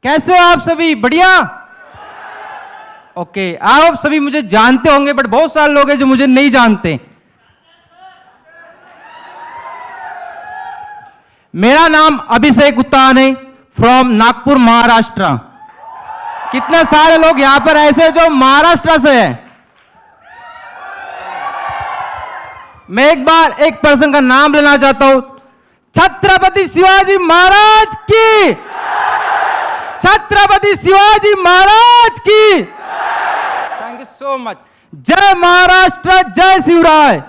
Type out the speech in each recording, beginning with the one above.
कैसे हो आप सभी? बढ़िया। ओके, आप सभी मुझे जानते होंगे, बट बहुत सारे लोग हैं जो मुझे नहीं जानते। मेरा नाम अभिषेक उत्तान है, फ्रॉम नागपुर, महाराष्ट्र। कितने सारे लोग यहां पर ऐसे हैं जो महाराष्ट्र से हैं? मैं एक बार एक पर्सन का नाम लेना चाहता हूं। छत्रपति शिवाजी महाराज की, छत्रपति शिवाजी महाराज की। Thank you so much. जय महाराष्ट्र, जय Shivrai.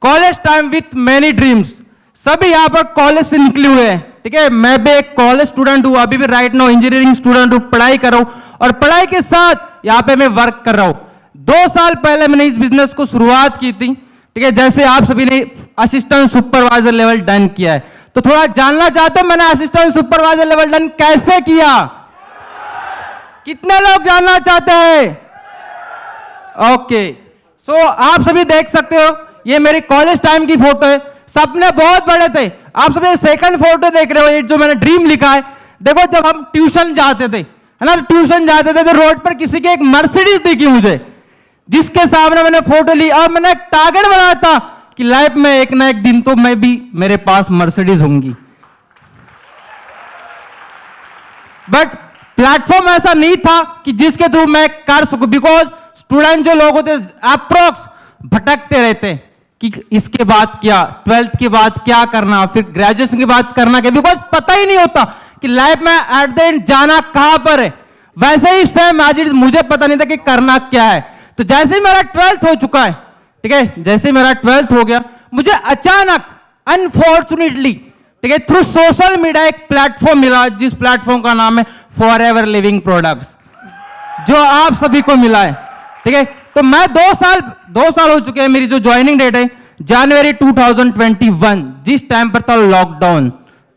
College time with many dreams. सभी यहां पर कॉलेज से निकले हुए हैं, ठीक है। मैं भी एक कॉलेज स्टूडेंट हूं, अभी भी राइट नाउ इंजीनियरिंग स्टूडेंट हूं, पढ़ाई कर रहा हूं और पढ़ाई के साथ यहां पे मैं वर्क कर रहा हूं। 2 साल पहले मैंने इस बिजनेस को शुरुआत की थी, ठीक है। जैसे आप सभी ने असिस्टेंट सुपरवाइजर लेवल डन किया है, तो थोड़ा जानना चाहते हो मैंने असिस्टेंट सुपरवाइजर लेवल डन कैसे किया? कितने लोग जानना चाहते हैं? ओके, सो आप सभी देख सकते हो, ये मेरी कॉलेज टाइम की फोटो है। सपने बहुत बड़े थे। आप सभी सेकंड फोटो देख रहे हो, ये जो मैंने ड्रीम लिखा है। देखो, जब हम ट्यूशन जाते थे, है ना, ट्यूशन जाते थे तो रोड पर किसी की एक मर्सिडीज दिखी मुझे, जिसके सामने मैंने फोटो ली और मैंने एक टारगेट बनाया था कि लाइफ में एक ना एक दिन तो मैं भी, मेरे पास मर्सिडीज होंगी। बट प्लेटफॉर्म ऐसा नहीं था कि जिसके थ्रू मैं कर सकूं, बिकॉज स्टूडेंट जो लोग होते अप्रोक्स भटकते रहते कि इसके बाद क्या, 12th के बाद क्या करना, फिर ग्रेजुएशन के बाद करना क्या, बिकॉज पता ही नहीं होता कि लाइफ में एट द एंड जाना कहां पर है। वैसे ही सेम एज इट, मुझे पता नहीं था कि करना क्या है। तो जैसे ही मेरा 12th हो चुका है, ठीक है, जैसे मेरा 12th हो गया, मुझे अचानक अनफॉर्चुनेटली, ठीक है, थ्रू सोशल मीडिया एक प्लेटफॉर्म मिला, जिस प्लेटफॉर्म का नाम है फॉरएवर लिविंग प्रोडक्ट्स, जो आप सभी को मिला है, ठीक है। तो मैं 2 साल हो चुके हैं। मेरी जो ज्वाइनिंग डेट है जनवरी 2021, जिस टाइम पर था लॉकडाउन।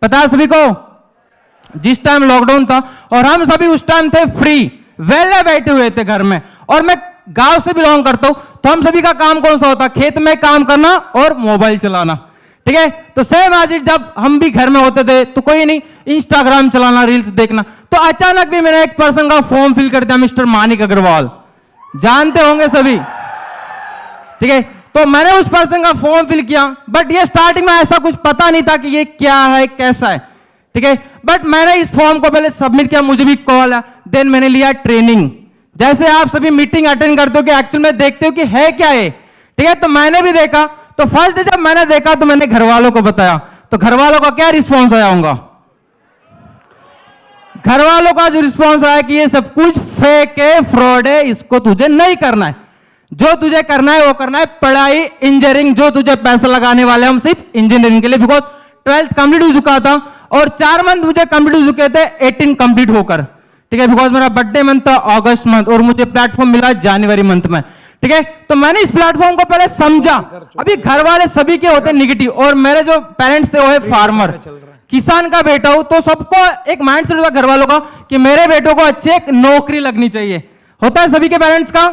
पता है सभी को, जिस टाइम लॉकडाउन था और हम सभी उस टाइम थे फ्री, वेले बैठे हुए थे घर में। और मैं गांव से बिलोंग करता हूं, तो हम सभी का काम कौन सा होता? खेत में काम करना और मोबाइल चलाना, ठीक है। तो सेम आज जब हम भी घर में होते थे तो कोई नहीं, इंस्टाग्राम चलाना, रील्स देखना। तो अचानक भी मैंने एक पर्सन का फॉर्म फिल कर दिया, मिस्टर मानिक अग्रवाल, जानते होंगे सभी, ठीक है। तो मैंने उस पर्सन का फॉर्म फिल किया, बट ये स्टार्टिंग में ऐसा कुछ पता नहीं था कि ये क्या है, कैसा है, ठीक है। बट मैंने इस फॉर्म को पहले सबमिट किया, मुझे भी कॉल आया, देन मैंने लिया ट्रेनिंग। जैसे आप सभी मीटिंग अटेंड करते हो कि एक्चुअल में देखते हो कि है क्या है, ठीक है। तो मैंने भी देखा, तो फर्स्ट जब मैंने देखा तो मैंने घर वालों को बताया, तो घर वालों का क्या रिस्पॉन्स आया होगा? घर वालों का जो रिस्पॉन्स आया कि ये सब कुछ फेक है, फ्रॉड है, इसको तुझे नहीं करना है। जो तुझे करना है वो करना है पढ़ाई, इंजीनियरिंग, जो तुझे पैसा लगाने वाले हम सिर्फ इंजीनियरिंग के लिए, बिकॉज 12th कंप्लीट हो चुका था और 4 मंथ मुझे कंप्लीट हो चुके थे 18 कंप्लीट होकर, ठीक है। बिकॉज मेरा बर्थडे मंथ था अगस्त मंथ और मुझे प्लेटफॉर्म मिला जनवरी मंथ में, ठीक है। तो मैंने इस प्लेटफॉर्म को पहले समझा। अभी घर वाले सभी के होते नेगेटिव, और मेरे जो पेरेंट्स थे वो है फार्मर, किसान का बेटा हूं, तो सबको एक माइंड सेट होता घर वालों का कि मेरे बेटों को अच्छी एक नौकरी लगनी चाहिए। होता है सभी के पेरेंट्स का,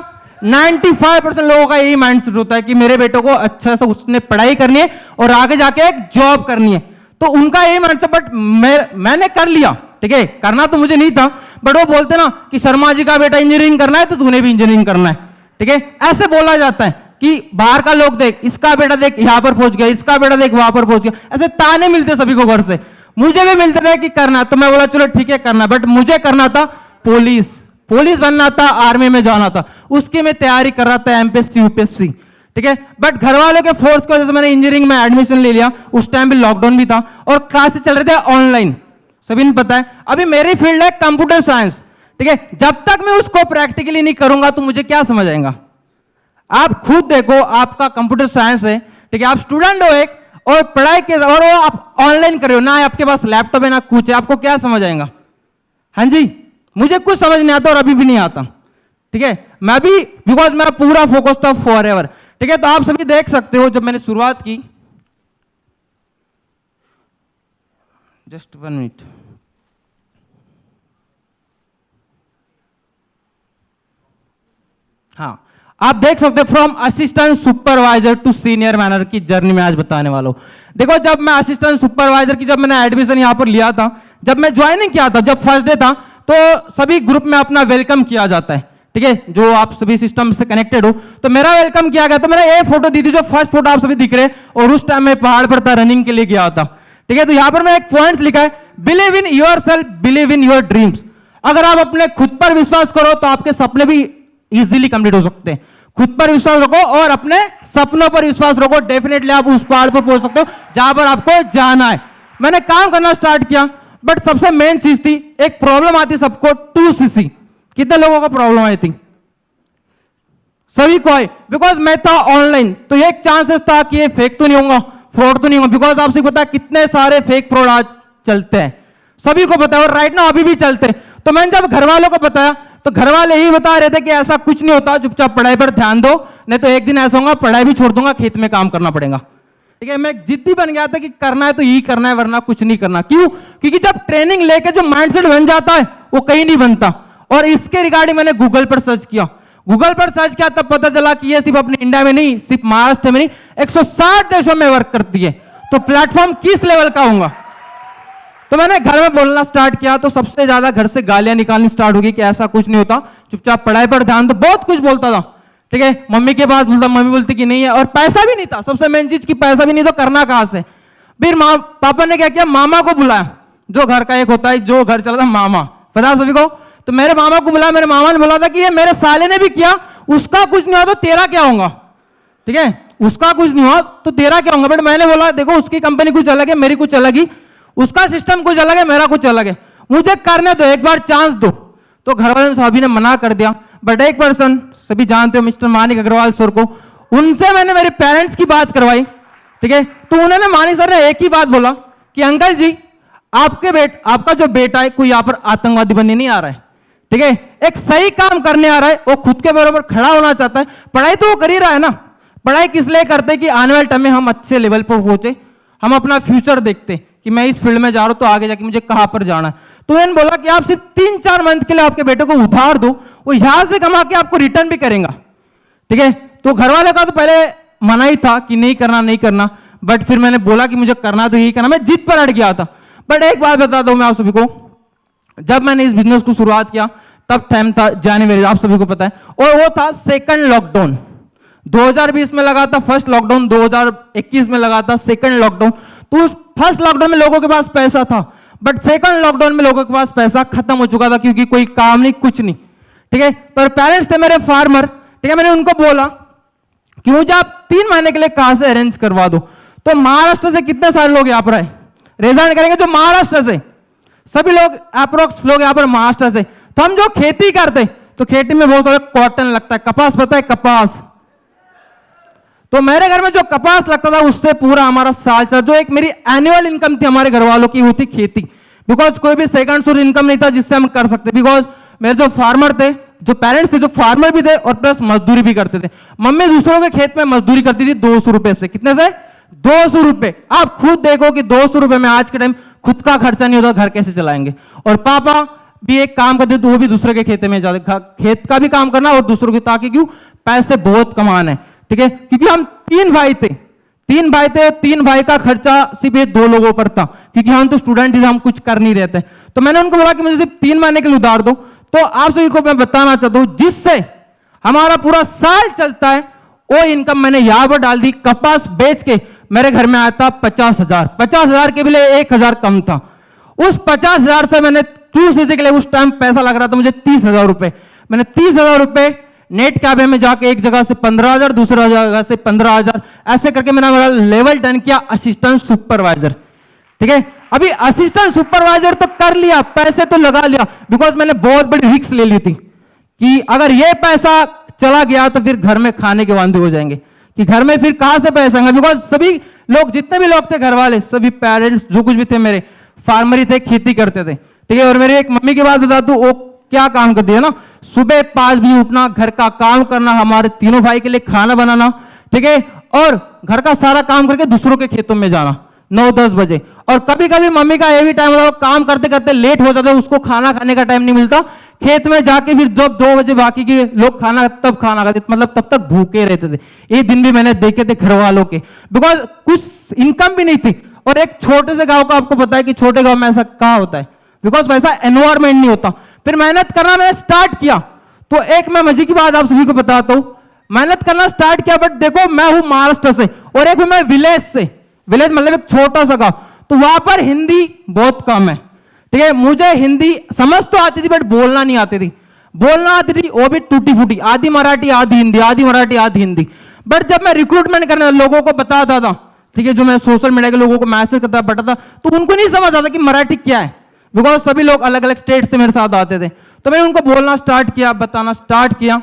95% लोगों का यही माइंड सेट होता है कि मेरे बेटों को अच्छा से उसने पढ़ाई करनी है और आगे जाके एक जॉब करनी है। तो उनका यही माइंड सेट, बट मैंने कर लिया, ठीक है। करना तो मुझे नहीं था, बट वो बोलते ना कि शर्मा जी का बेटा इंजीनियरिंग करना है तो तूने भी इंजीनियरिंग करना है, ठीक है। ऐसे बोला जाता है कि बाहर का लोग देख, इसका बेटा देख यहां पर पहुंच गया, इसका बेटा देख वहां पर पहुंच गया। ऐसे ताने मिलते सभी को घर से, मुझे भी मिलते थे कि करना। तो मैं बोला चलो ठीक है करना, बट मुझे करना था पुलिस बनना था, आर्मी में जाना था, उसकी मैं तैयारी कर रहा था, एमपीएससी यूपीएससी, ठीक है। बट घर वालों के फोर्स की वजह से मैंने इंजीनियरिंग में एडमिशन ले लिया। उस टाइम भी लॉकडाउन भी था और क्लासेस चल रहे थे ऑनलाइन, सभी ने पता है। अभी मेरी फील्ड है कंप्यूटर साइंस, ठीक है। जब तक मैं उसको प्रैक्टिकली नहीं करूंगा तो मुझे क्या समझ आएगा? आप खुद देखो, आपका कंप्यूटर साइंस है, ठीक है, आप स्टूडेंट हो एक, और पढ़ाई के और वो आप ऑनलाइन कर रहे हो ना, आपके पास लैपटॉप है ना कुछ है, आपको क्या समझ आएगा? हाँ जी, मुझे कुछ समझ नहीं आता और अभी भी नहीं आता, ठीक है। मैं भी, बिकॉज मेरा पूरा फोकस था फॉरएवर, ठीक है। तो आप सभी देख सकते हो, जब मैंने शुरुआत की, जस्ट 1 मिनट, हाँ, आप देख सकते हो from assistant supervisor to senior manager की जर्नी में आज बताने वाला हूं। देखो जब मैं असिस्टेंट सुपरवाइजर की जब मैंने एडमिशन यहां पर लिया था, जब मैं ज्वाइनिंग किया था, जब फर्स्ट डे था, तो सभी ग्रुप में अपना वेलकम किया जाता है, ठीक है, जो आप सभी सिस्टम से कनेक्टेड हो। तो मेरा वेलकम किया गया, तो मैंने ये फोटो दी थी, जो फर्स्ट फोटो आप सभी दिख रहे हैं, और उस टाइम मैं पहाड़ पर था, रनिंग के लिए गया था, ठीक है। तो यहां पर मैं एक पॉइंट लिखा है, believe in your self, believe in your dreams. अगर आप अपने खुद पर विश्वास करो तो आपके सपने भी इजीली कंप्लीट हो सकते हैं। खुद पर विश्वास रखो और अपने सपनों पर विश्वास रखो, डेफिनेटली आप उस पहाड़ पर पहुंच सकते हो जहां पर आपको जाना है। मैंने काम करना स्टार्ट किया, बट सबसे मेन चीज थी, एक प्रॉब्लम आती सबको, 2cc। कितने लोगों को प्रॉब्लम आई थी? सभी को आई, बिकॉज मैं था ऑनलाइन, तो एक चांसेस था कि ये फेक तो नहीं होगा, फ्रॉड तो नहीं होगा, बिकॉज आपसे पता है कितने सारे फेक फ्रॉड आज चलते हैं, सभी को पता है, और राइट नाउ अभी भी चलते हैं। तो मैंने जब घर वालों को बताया तो घर वाले ही बता रहे थे कि ऐसा कुछ नहीं होता, चुपचाप पढ़ाई पर ध्यान दो, नहीं तो एक दिन ऐसा होगा पढ़ाई भी छोड़ दूंगा, खेत में काम करना पड़ेगा, ठीक है। मैं जिद्दी बन गया था कि करना है तो यही करना है, वरना कुछ नहीं करना। क्यों? क्योंकि जब ट्रेनिंग लेके जो माइंडसेट बन जाता है वो कहीं नहीं बनता। और इसके रिगार्डिंग मैंने गूगल पर सर्च किया, गूगल पर सर्च किया, तब पता चला कि ये सिर्फ अपने इंडिया में नहीं, सिर्फ महाराष्ट्र में नहीं, 160 देशों में वर्क करती है। तो प्लेटफॉर्म किस लेवल का होगा? तो मैंने घर में बोलना स्टार्ट किया, तो सबसे ज्यादा घर से गालियां निकालनी स्टार्ट हो गई कि ऐसा कुछ नहीं होता, चुपचाप पढ़ाई पर ध्यान दो, बहुत कुछ बोलता था, ठीक है। मम्मी के पास बोलता, मम्मी बोलती कि नहीं है, और पैसा भी नहीं था, सबसे मेन चीज की पैसा भी नहीं, तो करना कहां से? फिर पापा ने क्या किया, मामा को बुलाया, जो घर का एक होता है, जो घर चला था, मामा, पता सभी को। तो मेरे मामा को बुलाया, मेरे मामा ने बोला था कि ये मेरे साले ने भी किया, उसका कुछ नहीं हुआ तो तेरा क्या होगा, ठीक है, उसका कुछ नहीं हुआ तो तेरा क्या होगा। बट मैंने बोला देखो उसकी कंपनी कुछ अलग है, मेरी कुछ अलग ही, उसका सिस्टम कुछ अलग है, मेरा कुछ अलग है, मुझे करने दो, एक बार चांस दो। तो घर वाले सभी ने मना कर दिया, बट एक पर्सन, सभी जानते हो मिस्टर मानिक अग्रवाल सर को, उनसे मैंने मेरे पेरेंट्स की बात करवाई, ठीक है। तो उन्होंने, मानिक सर ने एक ही बात बोला कि अंकल जी आपका जो बेटा है कोई यहां पर आतंकवादी बनने नहीं आ रहा है, ठीक है, एक सही काम करने आ रहा है, वो खुद के बराबर खड़ा होना चाहता है। पढ़ाई तो वो कर ही रहा है ना, पढ़ाई किस लिए करते कि आने वाले टाइम में हम अच्छे लेवल पर पहुंचे, हम अपना फ्यूचर देखते कि मैं इस फील्ड में जा रहा हूं तो आगे जाके मुझे कहां पर जाना है। तो मैंने बोला कि आप सिर्फ 3-4 मंथ के लिए आपके बेटे को उधार दो, वो यहां से कमा के आपको रिटर्न भी करेगा, ठीक है। तो घर वाले का तो पहले मना ही था कि नहीं करना नहीं करना, बट फिर मैंने बोला कि मुझे करना तो यही करना, मैं जिद पर अड़ गया था। बट एक बात बता दूं मैं आप सभी को, जब मैंने इस बिजनेस को शुरुआत किया तब टाइम था जनवरी, आप सभी को पता है, और वो था सेकंड लॉकडाउन। 2020 में लगा था फर्स्ट लॉकडाउन, 2021 में लगा था सेकंड लॉकडाउन। तो उस फर्स्ट लॉकडाउन में लोगों के पास पैसा था, बट सेकंड लॉकडाउन में लोगों के पास पैसा खत्म हो चुका था, क्योंकि कोई काम नहीं, कुछ नहीं, ठीक है। पर पेरेंट्स थे मेरे फार्मर, ठीक है, मैंने उनको बोला कि मुझे आप 3 महीने के लिए कहां से अरेंज करवा दो। तो महाराष्ट्र से कितने सारे लोग यहां पर आए, रेजाइन करेंगे जो महाराष्ट्र से, सभी लोग अप्रोक्स लोग यहां पर महाराष्ट्र से। तो हम जो खेती करते, तो खेती में बहुत सारा कॉटन लगता है, कपास, पता है कपास, तो मेरे घर में जो कपास लगता था उससे पूरा हमारा साल चला। जो एक मेरी एनुअल इनकम थी हमारे घर वालों की, वो थी खेती, बिकॉज कोई भी सेकंड सोर्स इनकम नहीं था जिससे हम कर सकते, बिकॉज मेरे जो फार्मर थे, जो पेरेंट्स थे, जो फार्मर भी थे और प्लस मजदूरी भी करते थे। मम्मी दूसरों के खेत में मजदूरी करती थी 200 रुपए से, कितने से? 200 रुपए। आप खुद देखो कि 200 रुपए में आज के टाइम खुद का खर्चा नहीं होता, घर कैसे चलाएंगे। और पापा भी एक काम करते तो वो भी दूसरे के खेत में जाते, खेत का भी काम करना और दूसरों की, ताकि क्यों, पैसे बहुत कमाना है, ठीक है। क्योंकि हम 3 भाई थे, 3 भाई का खर्चा सिर्फ ये 2 लोगों पर था, क्योंकि हम तो स्टूडेंट ही, हम कुछ कर नहीं रहते। तो मैंने उनको बोला कि मुझे सिर्फ 3 महीने के लिए उधार दो। तो आप सभी को मैं बताना चाहता हूं, जिससे हमारा पूरा साल चलता है, वो इनकम मैंने यहां पर डाल दी। कपास बेच के मेरे घर में आया था 50,000, 50,000 के लिए 1,000 कम था। उस 50,000 से मैंने 2cc के लिए उस टाइम पैसा लग रहा था मुझे 30,000 रुपए। मैंने 30,000 रुपए नेट कैफे में जाके एक जगह से 15,000, दूसरा जगह से 15,000, ऐसे करके मैंने मेरा लेवल 10 किया असिस्टेंट सुपरवाइजर, ठीक है। अभी असिस्टेंट सुपरवाइजर तो कर लिया, पैसे तो लगा लिया, बिकॉज मैंने बहुत बड़ी रिस्क ले ली थी कि अगर ये पैसा चला गया तो फिर घर में खाने के वांदे हो जाएंगे, कि घर में फिर कहां से पैसा आएगा। बिकॉज सभी लोग, जितने भी लोग थे घर वाले, सभी पेरेंट्स जो कुछ भी थे मेरे, फार्मर ही थे, खेती करते थे, ठीक है। और मेरी एक मम्मी की बात बता दूं, वो क्या काम करती है ना, सुबह 5 बजे उठना, घर का काम करना, हमारे तीनों भाई के लिए खाना बनाना, ठीक है, और घर का सारा काम करके दूसरों के खेतों में जाना, 9-10 बजे। और कभी कभी मम्मी का ये भी टाइम होता है, काम करते करते लेट हो जाता है, उसको खाना खाने का टाइम नहीं मिलता, खेत में जाके फिर जब 2 बजे बाकी के लोग खाना तब खाना खाते, मतलब तब तक भूखे रहते थे। ये दिन भी मैंने देखे थे घर वालों के, बिकॉज कुछ इनकम भी नहीं थी। और एक छोटे से गांव का आपको पता है कि छोटे गांव में ऐसा कहाँ होता है, बिकॉज वैसा एनवायरमेंट नहीं होता। फिर मेहनत करना मैंने स्टार्ट किया, तो एक मैं मजे की बात आप सभी को बताता हूं, मेहनत करना स्टार्ट किया, बट देखो मैं हूं महाराष्ट्र से और एक हूं मैं विलेज से, विलेज मतलब एक छोटा सा गांव, तो वहां पर हिंदी बहुत कम है, ठीक है। मुझे हिंदी समझ तो आती थी बट बोलना नहीं आती थी, बोलना आती थी वो भी टूटी फूटी, आधी मराठी आधी हिंदी, आधी मराठी आधी हिंदी। बट जब मैं रिक्रूटमेंट करने लोगों को बताता था, ठीक है, जो मैं सोशल मीडिया के लोगों को मैसेज करता बताता, तो उनको नहीं समझ आता कि मराठी क्या है, बिकॉज सभी लोग अलग अलग स्टेट से मेरे साथ आते थे। तो मैंने उनको बोलना स्टार्ट किया, बताना स्टार्ट किया,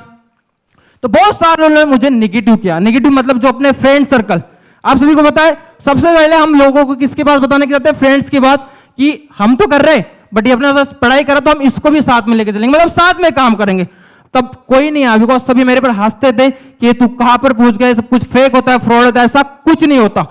तो बहुत सारे लोगों ने मुझे निगेटिव किया। निगेटिव मतलब जो अपने फ्रेंड सर्कल, आप सभी को पता है सबसे पहले हम लोगों को किसके पास बताने के जाते हैं, फ्रेंड्स की बात, कि हम तो कर रहे हैं बट ये अपने साथ पढ़ाई करा तो हम इसको भी साथ में लेके चलेंगे, मतलब साथ में काम करेंगे। तब कोई नहीं आया, बिकॉज सभी मेरे पर हंसते थे कि तू कहां पर पहुंच गए, सब कुछ फेक होता है, फ्रॉड होता है, ऐसा कुछ नहीं होता,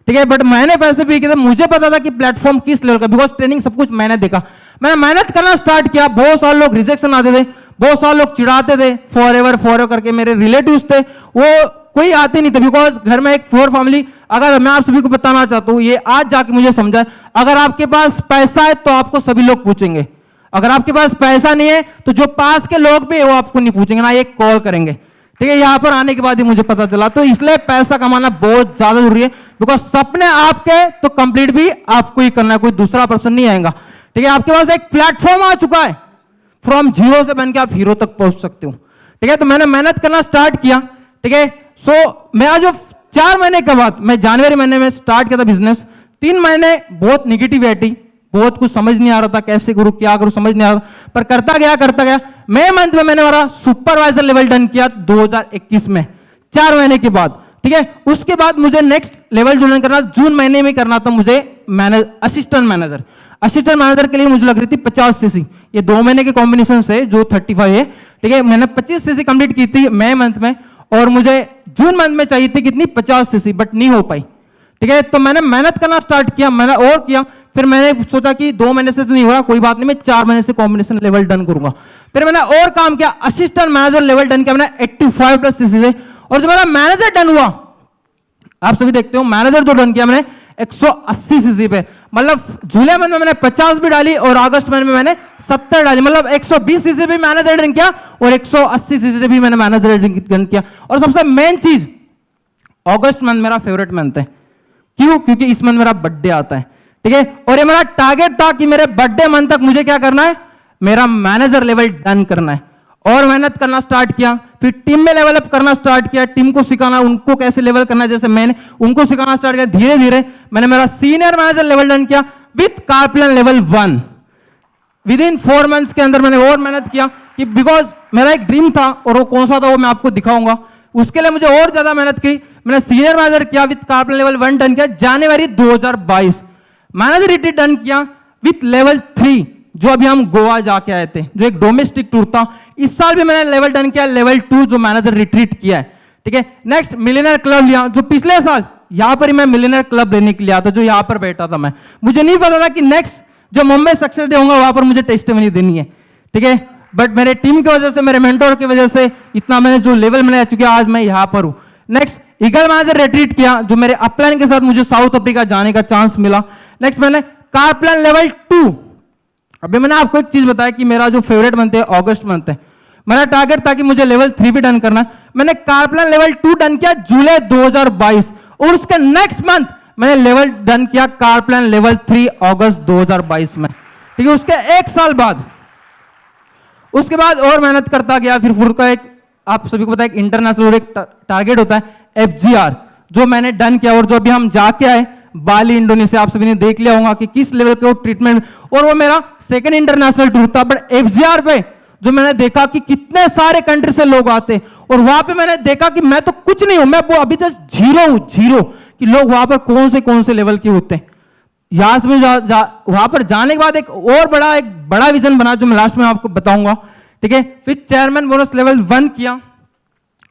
ठीक है। बट मैंने पैसे भी किए थे, मुझे पता था कि प्लेटफॉर्म किस लेवल का, बिकॉज ट्रेनिंग सब कुछ मैंने देखा। मैंने मेहनत करना स्टार्ट किया, बहुत सारे लोग रिजेक्शन आते थे, बहुत सारे लोग चिढ़ाते थे, फॉरएवर करके मेरे रिलेटिव्स थे, वो कोई आते नहीं थे, बिकॉज घर में एक 4 फैमिली। अगर मैं आप सभी को बताना चाहता हूं, ये आज जाके मुझे समझा, अगर आपके पास पैसा है तो आपको सभी लोग पूछेंगे, अगर आपके पास पैसा नहीं है तो जो पास के लोग भी वो आपको नहीं पूछेंगे, ना ये कॉल करेंगे, ठीक है। यहां पर आने के बाद ही मुझे पता चला, तो इसलिए पैसा कमाना बहुत ज्यादा जरूरी है, बिकॉज सपने आपके तो कंप्लीट भी आपको ही करना है, कोई दूसरा पर्सन नहीं आएगा, ठीक है। आपके पास एक प्लेटफॉर्म आ चुका है, फ्रॉम जीरो से बन के आप हीरो तक पहुंच सकते हो, ठीक है। तो मैंने मेहनत करना स्टार्ट किया, ठीक है। सो मैं आज 4 महीने के बाद, मैं जनवरी महीने में स्टार्ट किया था बिजनेस, 3 महीने बहुत निगेटिविटी, बहुत कुछ समझ नहीं आ रहा था, कैसे करूं क्या करूं समझ नहीं आ रहा, पर करता गया। मई मंथ में मैंने हमारा सुपरवाइजर लेवल डन किया 2021 में, 4 महीने के बाद, ठीक है। उसके बाद मुझे नेक्स्ट लेवल जो डन करना, जून महीने में करना था मुझे असिस्टेंट मैनेजर। असिस्टेंट मैनेजर के लिए मुझे लग रही थी 50 सीसी, ये 2 महीने के कॉम्बिनेशन से जो 35 है, ठीक है। मैंने 25 सीसी कंप्लीट की थी मई मंथ में, और मुझे जून मंथ में चाहिए थी कितनी 50 सीसी, बट नहीं हो पाई, ठीक है। तो मैंने मेहनत करना स्टार्ट किया, मैंने और किया, फिर मैंने सोचा कि 2 महीने से तो नहीं हो रहा, कोई बात नहीं, मैं 4 महीने से कॉम्बिनेशन लेवल डन करूंगा। फिर मैंने और काम किया, असिस्टेंट मैनेजर लेवल डन किया मैंने 85+ सीसी से, और जो मेरा मैनेजर डन हुआ, आप सभी देखते हो मैनेजर जो डन किया मैंने 180 सीसी पे, मतलब जुलाई मंथ में मैंने 50 भी डाली और अगस्त मंथ में मैंने 70 डाली, मतलब 120 सीसी भी मैनेजर डन किया और 180 सीसी से भी मैंने मैनेजर डन किया। और सबसे मेन चीज, अगस्त मंथ मेरा फेवरेट मंथ है, क्यों? क्योंकि इस मंथ मेरा बर्थडे आता है, ठीक है। और ये मेरा टारगेट था कि मेरे बर्थडे मंथ तक मुझे क्या करना है, मेरा मैनेजर लेवल डन करना है। और मेहनत करना स्टार्ट किया, फिर टीम में लेवल अप करना स्टार्ट किया, टीम को सिखाना, उनको कैसे लेवल करना है, जैसे मैंने उनको सिखाना स्टार्ट किया। धीरे धीरे मैंने मेरा सीनियर मैनेजर लेवल डन किया with car plan level 1। Within 4 months के अंदर मैंने और मेहनत किया, कि बिकॉज मेरा एक ड्रीम था, और वो कौन सा था वो मैं आपको दिखाऊंगा। उसके लिए मुझे और ज्यादा मेहनत की, मैंने सीनियर मैनेजर किया विथ कारप्लान लेवल 1 डन किया जनवरी 2022। मैनेजर रिट्रीट डन किया विथ लेवल 3, जो अभी हम गोवा जाके आए थे, जो एक डोमेस्टिक टूर था। इस साल भी मैंने लेवल डन किया लेवल 2, जो मैनेजर रिट्रीट किया है, ठीक है। नेक्स्ट मिलियनर क्लब लिया, जो पिछले साल यहां पर ही मैं मिलियनर क्लब लेने के लिए आया था, जो यहां पर बैठा था मैं, मुझे नहीं पता था कि नेक्स्ट जो मुंबई सक्सेस डे होगा वहां पर मुझे टेस्टिमनी देनी है, ठीक है। बट मेरे टीम की वजह से, मेरे मेंटोर की वजह से इतना मैंने जो लेवल मैंने आ चुके, आज मैं यहां पर हूं। नेक्स्ट ईगल मैनेजर रिट्रीट किया, जो मेरे अपलाइन के साथ मुझे साउथ अफ्रीका जाने का चांस मिला। नेक्स्ट मैंने कारप्लान लेवल 2। अभी मैंने आपको एक चीज बताया कि मेरा जो फेवरेट मंथ है अगस्त मंथ है, मेरा टारगेट था कि मुझे लेवल 3 भी डन करना। मैंने कारप्लान लेवल 2 डन किया जुलाई 2022, और उसके नेक्स्ट मंथ मैंने लेवल डन किया कारप्लान लेवल 3 अगस्त 2022 में, ठीक है। उसके 1 साल बाद, उसके बाद और मेहनत करता गया। फिर का एक, आप सभी को पता है, इंटरनेशनल एक टारगेट होता है FGR, जो मैंने डन किया, और जो अभी हम जाके आए बाली इंडोनेशिया, आप सभी ने देख लिया होगा कि किस लेवल के वो ट्रीटमेंट, और वो मेरा सेकंड इंटरनेशनल टूर था। बट FGR पे जो मैंने देखा कि कितने सारे कंट्री से लोग आते, और वहां पे मैंने देखा कि मैं तो कुछ नहीं हूं, मैं वो अभी जस्ट जीरो हूं, जीरो, कि लोग वहां पर कौन से लेवल के होते हैं। यहां से वहां पर जाने के बाद एक बड़ा विजन बना, जो मैं लास्ट में आपको बताऊंगा, ठीक है। फिर चेयरमैन बोनस लेवल 1 किया।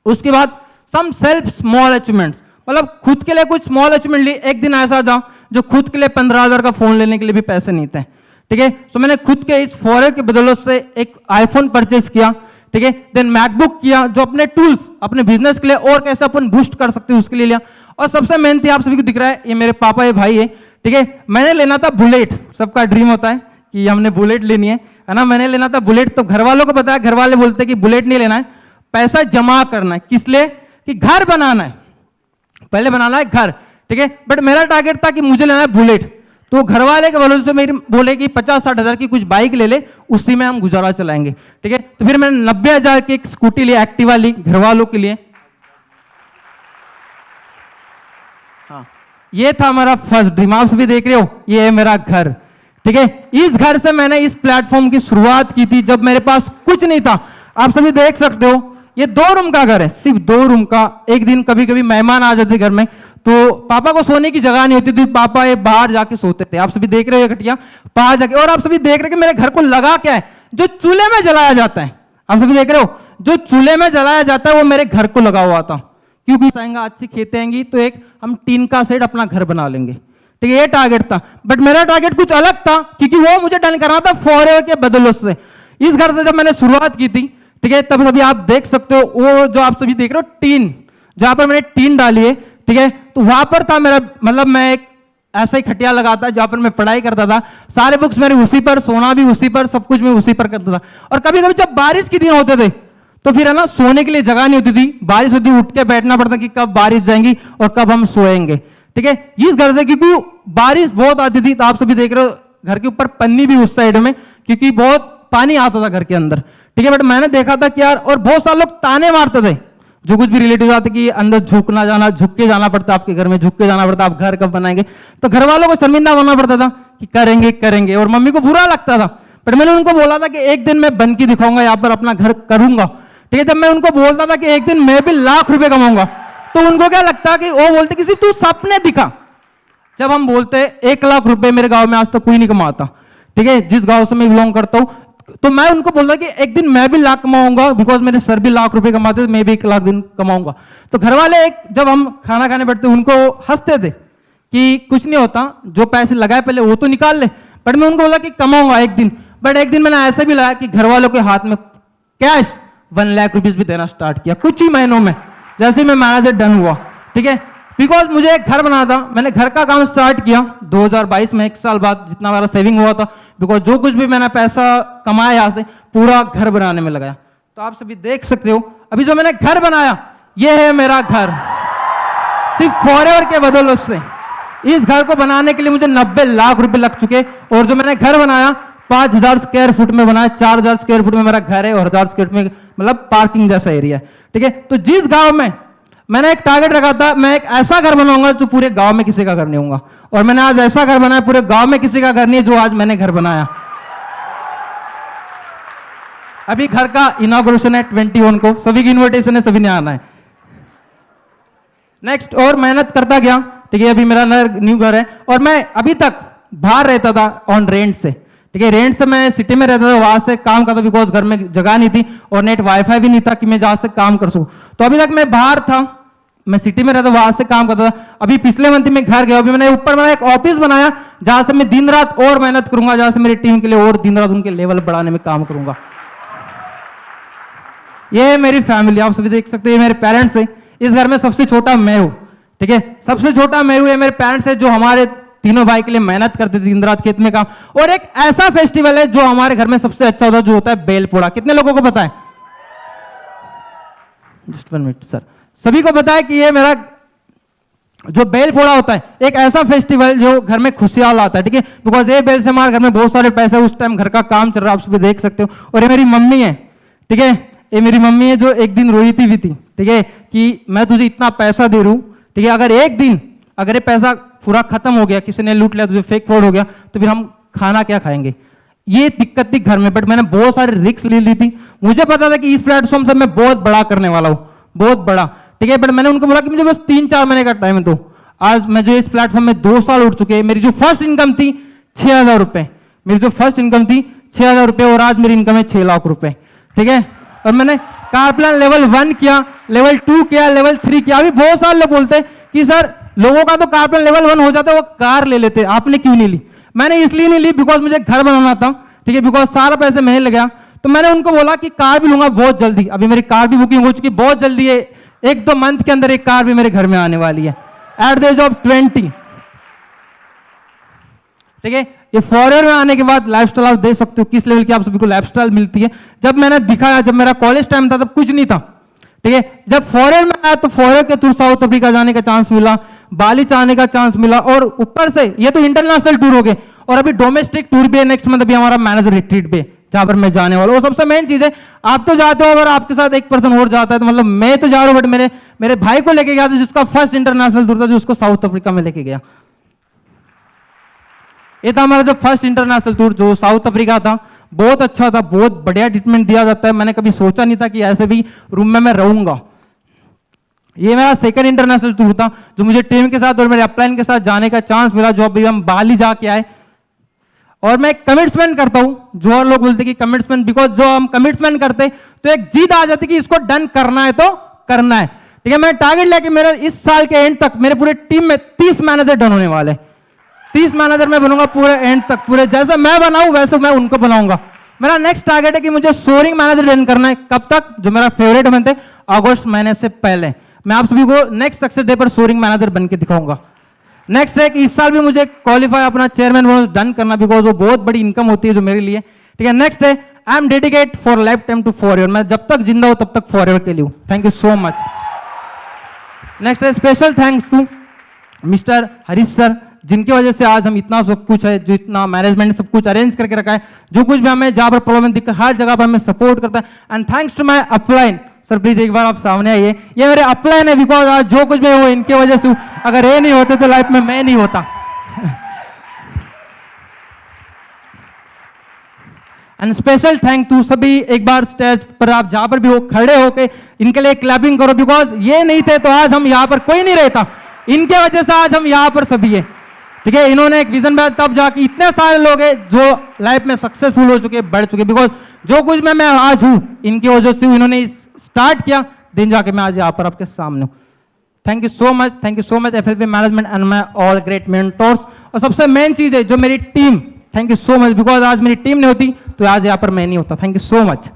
उसके बाद सम सेल्फ स्मॉल अचीवमेंट्स, मतलब खुद के लिए कुछ स्मॉल अचीवमेंट ली। एक दिन ऐसा था जो खुद के लिए 15,000 का फोन लेने के लिए भी पैसे नहीं थे, ठीक है। सो मैंने खुद के इस फॉरेन के बदौलत से एक आईफोन परचेस किया, ठीक है। देन मैकबुक किया, जो अपने टूल्स अपने बिजनेस के लिए और कैसे अपन बूस्ट कर सकते हैं उसके लिए लिया। और सबसे मेन थी, आप सभी को दिख रहा है, ये मेरे पापा ये भाई है, ठीक है। मैंने लेना था बुलेट। सबका ड्रीम होता है कि हमने बुलेट लेनी है ना। मैंने लेना था बुलेट। तो घर वालों को बताया, घर वाले बोलते कि बुलेट नहीं लेना है, पैसा जमा करना है। किस लिए? कि घर बनाना है, पहले बनाना है घर, ठीक है। बट मेरा टारगेट था कि मुझे लेना है बुलेट। तो घर वाले के भरोसे मेरे बोले कि 50-60 हज़ार की कुछ बाइक ले ले, उसी में हम गुजारा चलाएंगे, ठीक है। तो फिर मैंने 90,000 की एक स्कूटी ली, एक्टिवा ली घर वालों के लिए। हाँ, ये था हमारा फर्स्ट ड्रीम। आप सभी देख रहे हो, ये है मेरा घर, ठीक है। इस घर से मैंने इस प्लेटफॉर्म की शुरुआत की थी जब मेरे पास कुछ नहीं था। आप सभी देख सकते हो, ये 2 रूम का घर है, सिर्फ 2 रूम का। एक दिन कभी कभी मेहमान आ जाते घर में, तो पापा को सोने की जगह नहीं होती थी, पापा ये बाहर जाके सोते थे। आप सभी देख रहे हो ये खटिया बाहर जाके। और आप सभी देख रहे हो कि मेरे घर को लगा क्या है, जो चूल्हे में जलाया जाता है। आप सभी देख रहे हो, जो चूल्हे में जलाया जाता है वो मेरे घर को लगा हुआ था। क्योंकि आएंगे, अच्छी खेतें आएंगी तो एक हम टीन का सेट अपना घर बना लेंगे, ठीक है। ये टारगेट था। बट मेरा टारगेट कुछ अलग था, क्योंकि वो मुझे डन करना था फॉरेवर के बदौलत से। इस घर से जब मैंने शुरुआत की थी, ठीक है, तब सभी आप देख सकते हो, वो जो आप सभी देख रहे हो टीन, जहां पर मैंने टीन डाली है, ठीक है। तो वहां पर था मेरा, मतलब मैं एक ऐसा ही खटिया लगाता जहां पर मैं पढ़ाई करता था। सारे बुक्स मेरे उसी पर, सोना भी उसी पर, सब कुछ मैं उसी पर करता था। और कभी कभी जब बारिश के दिन होते थे तो फिर है ना, सोने के लिए जगह नहीं होती थी, बारिश होती, उठ के बैठना पड़ता कि कब बारिश जाएंगी और कब हम सोएंगे, ठीक है। इस घर से क्योंकि बारिश बहुत आती थी, तो आप सभी देख रहे हो घर के ऊपर पन्नी भी उस साइड में, क्योंकि बहुत पानी आता था घर के अंदर, ठीक है। बट मैंने देखा था कि यार, और बहुत सारे लोग ताने मारते थे, जो कुछ भी रिलेटिव आते कि अंदर झुकना जाना, झुक के जाना पड़ता, आपके घर में झुक के जाना पड़ता, आप घर कब बनाएंगे। तो घर वालों को शर्मिंदा होना पड़ता था कि करेंगे करेंगे, और मम्मी को बुरा लगता था। पर मैंने उनको बोला था कि एक दिन मैं बन के दिखाऊंगा, यहाँ पर अपना घर करूंगा, ठीक है। जब मैं उनको बोलता था कि एक दिन मैं भी लाख रुपए कमाऊंगा, तो उनको क्या लगता कि वो बोलते किसी तू सपने दिखा। जब हम बोलते 1 लाख रुपए मेरे गांव में आज तक कोई नहीं कमाता, ठीक है, जिस गांव से मैं बिलोंग करता हूं। तो मैं उनको बोलता कि एक दिन मैं भी लाख कमाऊंगा, बिकॉज मेरे सर भी लाख रुपए कमाते थे, मैं भी 1 लाख दिन कमाऊंगा। तो घर वाले जब हम खाना खाने बैठते उनको हंसते थे कि कुछ नहीं होता, जो पैसे लगाए पहले वो तो निकाल ले। बट मैं उनको बोला कि कमाऊंगा एक दिन। बट एक दिन मैंने ऐसा भी लाया कि घर वालों के हाथ में कैश 1 लाख रुपीज भी देना स्टार्ट किया कुछ ही महीनों में, जैसे मैं मैनेजर डन हुआ, ठीक है। बिकॉज मुझे एक घर बनाना था, मैंने घर का काम स्टार्ट किया 2022 में, 1 साल बाद जितना मेरा सेविंग हुआ था। बिकॉज जो कुछ भी मैंने पैसा कमाया यहाँ से, पूरा घर बनाने में लगाया। तो आप सभी देख सकते हो, अभी जो मैंने घर बनाया, ये है मेरा घर, सिर्फ फॉरएवर के बदौलत से। इस घर को बनाने के लिए मुझे 90 लाख रुपए लग चुके। और जो मैंने घर बनाया 5,000 स्क्वायर फुट में बनाया, 4,000 स्क्वायर फुट में मेरा घर है, और 1,000 स्क्वायर फुट में मतलब पार्किंग जैसा एरिया है, ठीक है। तो जिस गांव में मैंने एक टारगेट रखा था, मैं एक ऐसा घर बनाऊंगा जो पूरे गांव में किसी का घर नहीं होगा, और मैंने आज ऐसा घर बनाया पूरे गांव में किसी का घर नहीं है जो आज मैंने घर बनाया। अभी घर का इनॉग्रेशन है 21 को, सभी की इन्विटेशन है, सभी ने आना है। नेक्स्ट, और मेहनत करता गया, ठीक है। अभी मेरा न्यू घर है, और मैं अभी तक बाहर रहता था ऑन रेंट से, ठीक है। रेंट से मैं सिटी में रहता था, वहां से काम करता, बिकॉज घर में जगह नहीं थी और नेट वाईफाई भी नहीं था कि मैं जहां से काम कर सकूं। तो अभी तक मैं बाहर था, मैं सिटी में रहता, वहां से काम करता था। अभी पिछले मंथ में घर गया, अभी मैंने ऊपर मेरा एक ऑफिस बनाया जहां से मैं दिन रात और मेहनत करूंगा, जहां से मेरी टीम के लिए और दिन रात उनके लेवल बढ़ाने में काम करूंगा। ये है मेरी फैमिली, आप सभी देख सकते हो, ये मेरे पेरेंट्स है। इस घर में सबसे छोटा मैं हूं, ठीक है, सबसे छोटा मैं हूं। ये मेरे पेरेंट्स है जो हमारे तीनों भाई के लिए मेहनत करते थे, दिन रात खेत में काम। और एक ऐसा फेस्टिवल है जो हमारे घर में सबसे अच्छा होता है, जो होता है बेलपोड़ा। कितने लोगों को पता है? जस्ट 1 मिनट सर, सभी को पता है कि ये मेरा जो बेलपोड़ा होता है, एक ऐसा फेस्टिवल जो घर में खुशियां लाता है, ठीक है। बिकॉज ये बेल से हमारे घर में बहुत सारे पैसे, उस टाइम घर का काम चल रहा है, आप सभी देख सकते हो। और ये मेरी मम्मी है, ठीक है, ये मेरी मम्मी है जो एक दिन रोई थी भी थी, ठीक है, कि मैं तुझे इतना पैसा दे रहा हूं, ठीक है, अगर एक दिन अगर ये पैसा पूरा खत्म हो गया, किसी ने लूट लिया, तुझे फेक फ्रॉड हो गया, तो फिर हम खाना क्या खाएंगे। ये दिक्कत थी घर में। बट मैंने बहुत सारी रिस्क ले ली थी, मुझे पता था कि इस प्लेटफॉर्म से मैं बहुत बड़ा करने वाला हूं, बहुत बड़ा, ठीक है। बट मैंने उनको बोला कि मुझे बस 3-4 महीने का टाइम दो। आज मैं जो इस प्लेटफॉर्म में 2 साल उठ चुके हैं। मेरी जो फर्स्ट इनकम थी 6,000 रुपए, मेरी जो फर्स्ट इनकम थी 6,000 रुपए, और आज मेरी इनकम है 6 लाख रुपए, ठीक है। और मैंने कार प्लान लेवल 1 किया, लेवल 2 किया, लेवल 3 किया। अभी बहुत सारे लोग बोलते हैं कि सर लोगों का तो कारपेंटर लेवल 1 हो जाता है, वो कार ले लेते, आपने क्यों नहीं ली? मैंने इसलिए नहीं ली बिकॉज मुझे घर बनाना था, ठीक है, बिकॉज सारा पैसे मैंने लगा। तो मैंने उनको बोला कि कार भी लूंगा बहुत जल्दी, अभी मेरी कार भी बुकिंग हो चुकी बहुत जल्दी है, 1-2 मंथ के अंदर एक कार भी मेरे घर में आने वाली है एट द एज ऑफ 20, ठीक है। ये फॉरएवर में आने के बाद लाइफस्टाइल आप देख सकते हो किस लेवल की आप सभी को लाइफस्टाइल मिलती है। जब मैंने दिखाया, जब मेरा कॉलेज टाइम था तब कुछ नहीं था, ठीक है। जब फॉरएवर में आया तो फॉरएवर के थ्रू साउथ अफ्रीका जाने का चांस मिला, बाली जाने का चांस मिला, और ऊपर से ये तो इंटरनेशनल टूर हो गए, और अभी डोमेस्टिक टूर भी है नेक्स्ट मंथ, अभी हमारा मैनेजर रिट्रीट पे जहां पर मैं जाने वाला हूं। सबसे मेन चीज है, आप तो जाते हो, अगर आपके साथ एक पर्सन और जाता है तो मतलब मैं तो जा रहा हूं, बट मेरे भाई को लेके गया था जिसका फर्स्ट इंटरनेशनल टूर था, जो उसको साउथ अफ्रीका में लेके गया। ये था हमारा जो फर्स्ट इंटरनेशनल टूर जो साउथ अफ्रीका था, बहुत अच्छा था, बहुत बढ़िया ट्रीटमेंट दिया जाता है। मैंने कभी सोचा नहीं था कि ऐसे भी रूम में मैं रहूंगा। ये मेरा सेकंड इंटरनेशनल टूर था जो मुझे टीम के साथ और मेरे अपलाइन के साथ जाने का चांस मिला, जो अभी हम बाली जाके आए। और मैं कमिटमेंट करता हूं, जो और लोग बोलते कि कमिटमेंट, बिकॉज जो हम कमिटमेंट करते तो एक जीत आ जाती कि इसको डन करना है तो करना है, ठीक है। मैं टारगेट लेके मेरे इस साल के एंड तक मेरे पूरे टीम में 30 मैनेजर डन होने वाले, 30 मैनेजर मैं बनूंगा पूरे एंड तक, पूरे जैसे मैं बनाऊं वैसे मैं उनको बनाऊंगा। मेरा नेक्स्ट टारगेट है कि मुझे सोरिंग मैनेजर डन करना है। कब तक? जो मेरा फेवरेट मंथ है अगस्त महीने से पहले मैं आप सभी को नेक्स्ट सक्सेस डे पर सोरिंग मैनेजर बन के दिखाऊंगा। नेक्स्ट है कि इस साल भी मुझे क्वालिफाई अपना चेयरमैन बोनस डन करना, बिकॉज वो बहुत बड़ी इनकम होती है जो मेरे लिए, ठीक है। नेक्स्ट है I am dedicate for life time to forever, मैं जब तक जिंदा हूं तब तक फॉरएवर के लिए हूं। Thank you so much. Next है special thanks to mister Harish sir, जिनकी वजह से आज हम इतना सब कुछ है, जो इतना मैनेजमेंट सब कुछ अरेंज करके रखा है, जो कुछ भी हमें जहां पर प्रॉब्लम दिक्कत हर जगह पर हमें सपोर्ट करता है। And thanks to my upline sir, please एक बार आप सामने आइए। ये मेरे अपलाइन है, बिकॉज आज जो कुछ भी वो इनके वजह से, अगर ये नहीं होते तो लाइफ में मैं नहीं होता। एंड स्पेशल थैंक टू सभी, एक बार स्टेज पर आप जहां पर भी हो खड़े होके इनके लिए क्लैपिंग करो, बिकॉज ये नहीं थे तो आज हम यहां पर कोई नहीं रहता, इनके वजह से आज हम यहां पर सभी है, ठीक है। इन्होंने एक विजन बनाया, तब जाके इतने सारे लोग हैं जो लाइफ में सक्सेसफुल हो चुके, बढ़ चुके, बिकॉज जो कुछ मैं आज हूं इनकी वजह से इन्होंने स्टार्ट किया, दिन जाके मैं आज यहां पर आपके सामने हूं। Thank you so much, thank you so much FLP management and my all great mentors. और सबसे मेन चीज है जो मेरी team, thank you so much, because आज मेरी टीम नहीं होती तो आज यहां पर मैं नहीं होता। Thank you so much.